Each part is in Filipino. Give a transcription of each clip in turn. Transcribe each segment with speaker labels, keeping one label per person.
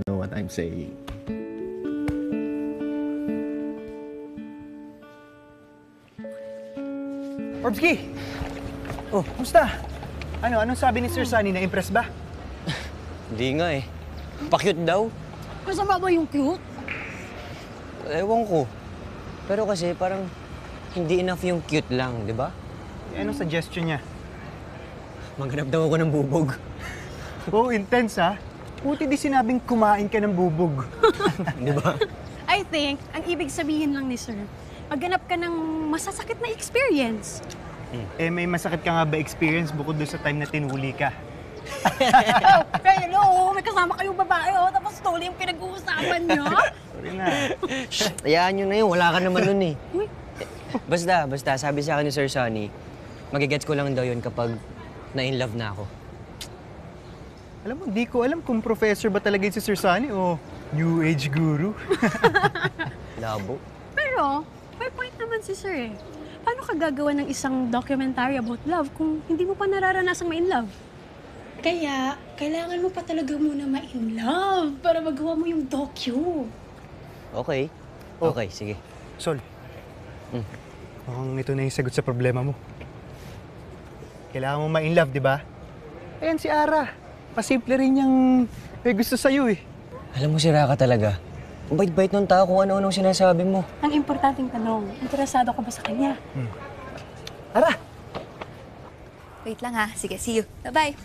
Speaker 1: know what I'm saying.
Speaker 2: Orbski! Oh, kumusta? Anong sabi ni Sir Sunny? Na-impress ba?
Speaker 3: Hindi nga eh. Pa-cute daw.
Speaker 4: Masama ba yung cute?
Speaker 3: Ewan ko. Pero kasi parang hindi enough yung cute lang, di ba?
Speaker 2: Anong suggestion niya?
Speaker 3: Maghanap daw ako ng bubog.
Speaker 2: Oh, intense ha? Buti di sinabing kumain ka ng bubog.
Speaker 3: Di ba?
Speaker 4: I think, ang ibig sabihin lang ni Sir, maghanap ka ng masasakit na experience.
Speaker 2: Eh, may masakit ka nga ba experience bukod doon sa time na tinuli ka?
Speaker 4: Hello, may kasama kayong babae, tapos tuloy yung pinag-uusapan niyo.
Speaker 2: Sorry na.
Speaker 3: Hayaan nyo na yun. Wala ka naman nun eh. Basta, sabi sa akin ni Sir Sunny, magigets ko lang daw yun kapag na-in-love na ako.
Speaker 2: Alam mo, di ko alam kung professor ba talaga yun si Sir Sunny o New Age guru.
Speaker 3: Labo.
Speaker 4: Pero, may point naman si Sir eh. Paano ka gagawa ng isang documentary about love kung hindi mo pa nararanasang ma-in-love? Kaya, kailangan mo pa talaga muna ma-in-love para magawa mo yung docu.
Speaker 3: Okay.
Speaker 2: Oh.
Speaker 3: Okay, sige.
Speaker 2: Sol, mukhang ito na yung sagot sa problema mo. Kailangan mo ma-in-love, di ba? Ayan si Ara. Pasimple rin niyang may gusto sa'yo eh.
Speaker 3: Alam mo, sira ka talaga. Ang bait-bait ng tao kung ano-anong sinasabi mo.
Speaker 4: Ang importanteng tanong, interesado ka ba sa kanya?
Speaker 2: Ara!
Speaker 5: Wait lang ha. Sige, see you. Bye-bye.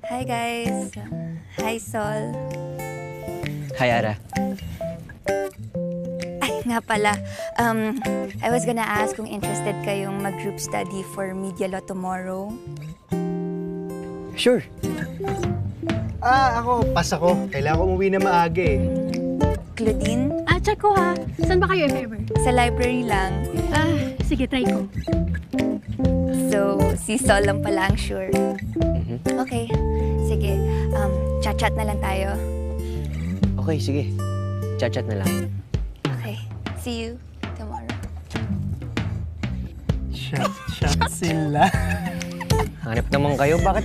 Speaker 5: Hi guys. Hi Sol.
Speaker 3: Hi, Ara.
Speaker 5: Ay, nga pala. I was gonna ask kung interested kayong mag-group study for Media Law tomorrow.
Speaker 3: Sure.
Speaker 2: Ako. Pas ako. Kailangan ko umuwi na maaga eh.
Speaker 5: Claudine,
Speaker 4: Check ko ha. Saan ba kayo if ever?
Speaker 5: sa library lang.
Speaker 4: Sige, try ko.
Speaker 5: So, si Sol lang pala ang sure. Okay. Sige. Chat-chat na lang tayo.
Speaker 3: Okay, sige. Chat-chat na lang.
Speaker 5: Okay. See you tomorrow.
Speaker 2: Shot sila.
Speaker 3: Hanap naman kayo. Bakit